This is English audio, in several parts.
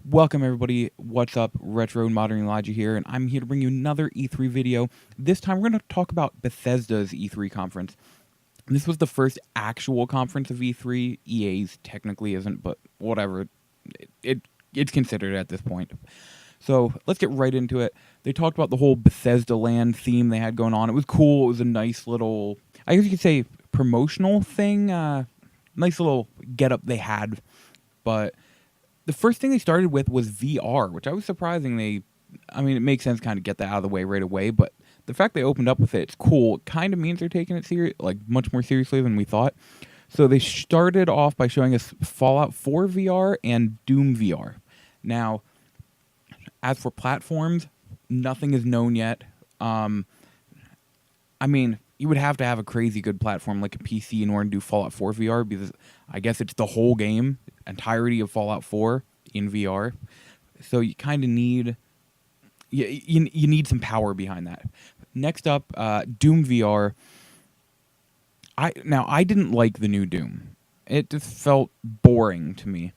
Welcome everybody, what's up? Retro and Modern Elijah here, and I'm here to bring you another E3 video. This time we're going to talk about Bethesda's E3 conference. This was the first actual conference of E3. EA's technically isn't, but whatever. It's considered at this point. So let's get right into it. They talked about the whole Bethesda land theme they had going on. It was cool. It was a nice little, I guess you could say, promotional thing. Nice little get-up they had, but the first thing they started with was VR, which I was surprisingly, I mean, it makes sense kind of get that out of the way right away, but the fact they opened up with it, it's cool. It kind of means they're taking it like much more seriously than we thought. So they started off by showing us Fallout 4 VR and Doom VR. Now, as for platforms, nothing is known yet. I mean, you would have to have a crazy good platform like a PC in order to do Fallout 4 VR, because I guess it's the whole game, entirety of Fallout 4 in VR. So you kind of need, you need some power behind that. Next up, Doom VR. I didn't like the new Doom. It just felt boring to me.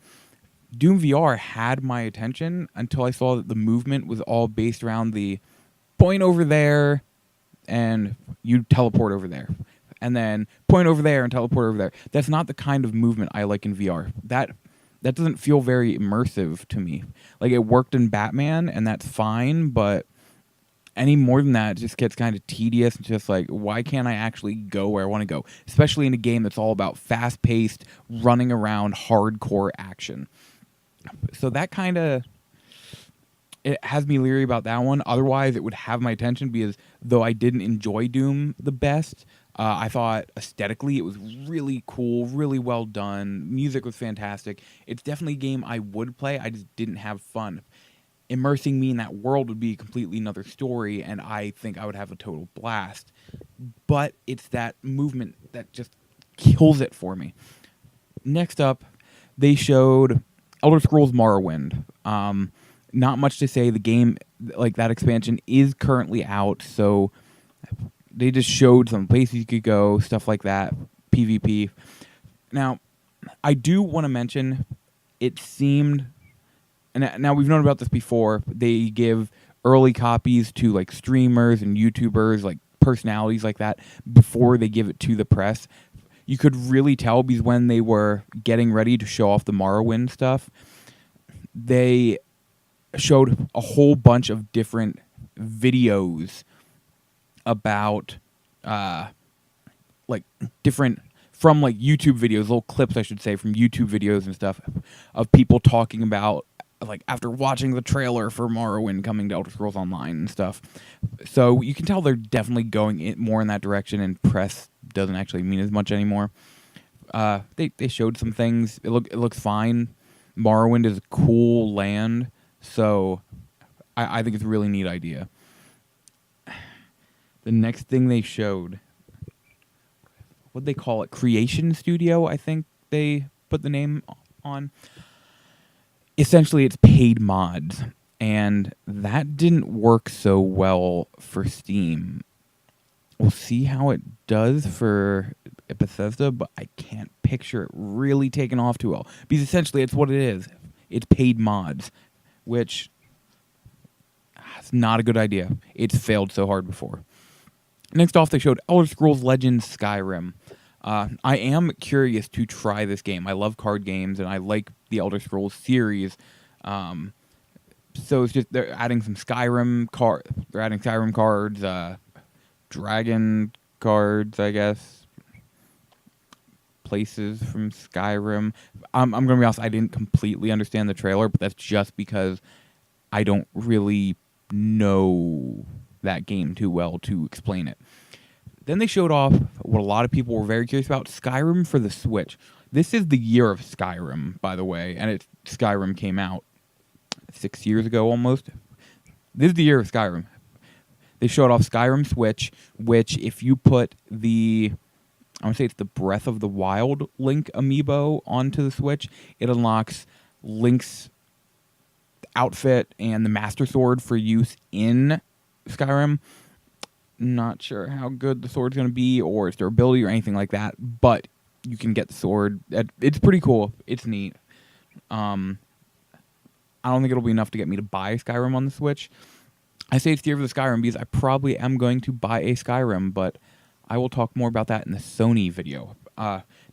Doom VR had my attention until I saw that the movement was all based around the point over there and you teleport over there, and then point over there and teleport over there. That's not the kind of movement I like in VR. That doesn't feel very immersive to me. Like, it worked in Batman, and that's fine, but any more than that, it just gets kind of tedious. It's just like, why can't I actually go where I want to go? Especially in a game that's all about fast-paced, running around, hardcore action. So that kind of, it has me leery about that one. Otherwise, it would have my attention, because though I didn't enjoy Doom the best, I thought aesthetically it was really cool, really well done. Music was fantastic. It's definitely a game I would play. I just didn't have fun. Immersing me in that world would be completely another story, and I think I would have a total blast. But it's that movement that just kills it for me. Next up, they showed Elder Scrolls Morrowind. Not much to say. The game, like, that expansion is currently out, so they just showed some places you could go, stuff like that, PvP. Now, I do want to mention, it seemed, and now we've known about this before, they give early copies to, like, streamers and YouTubers, like, personalities like that, before they give it to the press. You could really tell, because when they were getting ready to show off the Morrowind stuff, they showed a whole bunch of different videos about like different, from like YouTube videos, little clips I should say, from YouTube videos and stuff, of people talking about, like, after watching the trailer for Morrowind coming to Elder Scrolls Online and stuff. So you can tell they're definitely going more in that direction, and press doesn't actually mean as much anymore. They showed some things. It looks fine. Morrowind is a cool land, so I think it's a really neat idea. The next thing they showed, what'd they call it? Creation Studio, I think they put the name on. Essentially, it's paid mods, and that didn't work so well for Steam. We'll see how it does for Bethesda, but I can't picture it really taking off too well, because essentially it's what it is. It's paid mods, which is not a good idea. It's failed so hard before. Next off, they showed Elder Scrolls Legends Skyrim. I am curious to try this game. I love card games, and I like the Elder Scrolls series. So it's just, they're adding some Skyrim They're adding Skyrim cards, dragon cards, I guess. Places from Skyrim. I'm going to be honest, I didn't completely understand the trailer, but that's just because I don't really know that game too well to explain it. Then they showed off what a lot of people were very curious about, Skyrim for the Switch. This is the year of Skyrim, by the way, and Skyrim came out 6 years ago almost. This is the year of Skyrim. They showed off Skyrim Switch, which if you put I want to say it's the Breath of the Wild Link amiibo onto the Switch, it unlocks Link's outfit and the Master Sword for use in Skyrim. Not sure how good the sword's going to be, or its durability, or anything like that, but you can get the sword. It's pretty cool. It's neat. I don't think it'll be enough to get me to buy Skyrim on the Switch. I say it's the year for the Skyrim because I probably am going to buy a Skyrim, but I will talk more about that in the Sony video.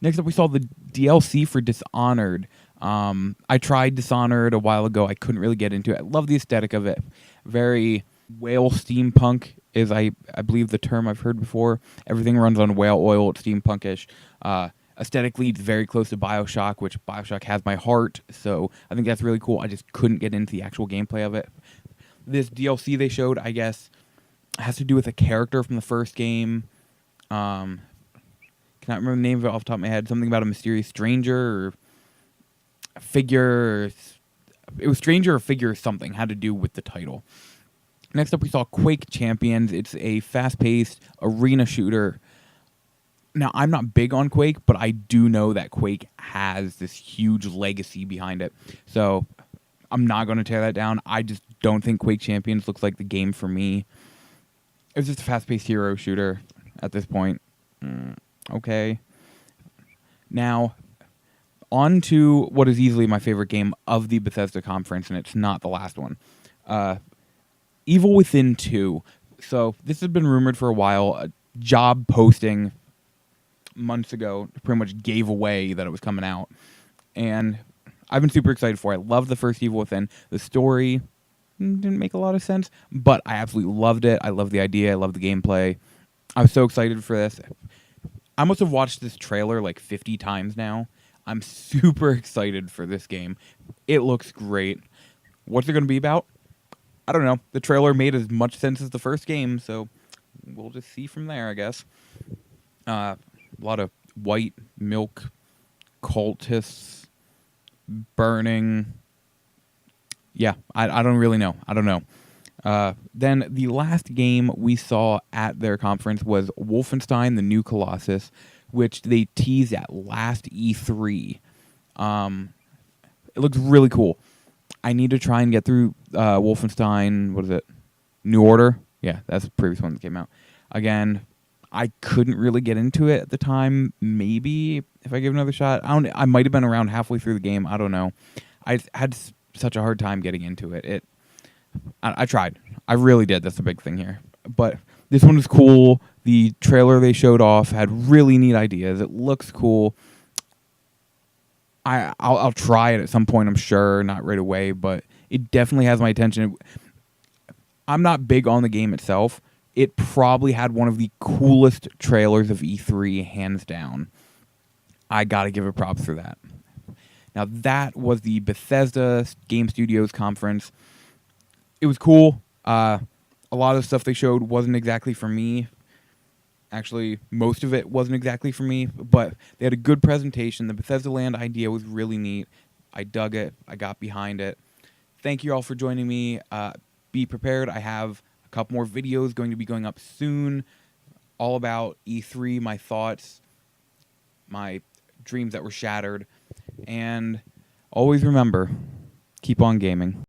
Next up, we saw the DLC for Dishonored. I tried Dishonored a while ago. I couldn't really get into it. I love the aesthetic of it. Very whale steampunk is, I believe, the term I've heard before. Everything runs on whale oil. It's steampunkish. Aesthetically, it's very close to Bioshock, which Bioshock has my heart, so I think that's really cool. I just couldn't get into the actual gameplay of it. This DLC they showed, I guess, has to do with a character from the first game. Cannot remember the name of it off the top of my head. Something about a mysterious stranger or a figure. It was stranger or figure or something. Had to do with the title. Next up, we saw Quake Champions. It's a fast-paced arena shooter. Now, I'm not big on Quake, but I do know that Quake has this huge legacy behind it. So I'm not going to tear that down. I just don't think Quake Champions looks like the game for me. It's just a fast-paced hero shooter at this point. Okay. Now, on to what is easily my favorite game of the Bethesda conference, and it's not the last one. Evil Within 2. So this has been rumored for a while. A job posting months ago pretty much gave away that it was coming out. And I've been super excited for it. I love the first Evil Within. The story didn't make a lot of sense, but I absolutely loved it. I love the idea. I love the gameplay. I was so excited for this. I must have watched this trailer like 50 times now. I'm super excited for this game. It looks great. What's it going to be about? I don't know. The trailer made as much sense as the first game, so we'll just see from there, I guess. A lot of white milk cultists burning. Yeah, I don't really know. I don't know. Then the last game we saw at their conference was Wolfenstein: The New Colossus, which they teased at last E3. It looks really cool. I need to try and get through Wolfenstein, what is it? New Order? Yeah, that's the previous one that came out. Again, I couldn't really get into it at the time. Maybe if I give it another shot. I might have been around halfway through the game. I don't know. I had such a hard time getting into it. I tried. I really did. That's the big thing here. But this one was cool. The trailer they showed off had really neat ideas. It looks cool. I'll try it at some point, I'm sure. Not right away, but it definitely has my attention. I'm not big on the game itself. It probably had one of the coolest trailers of E3, hands down. I got to give it props for that. Now, that was the Bethesda Game Studios conference. It was cool. A lot of stuff they showed wasn't exactly for me. Actually, most of it wasn't exactly for me, but they had a good presentation. The Bethesda Land idea was really neat. I dug it. I got behind it. Thank you all for joining me. Be prepared. I have a couple more videos going to be going up soon, all about E3, my thoughts, my dreams that were shattered. And always remember, keep on gaming.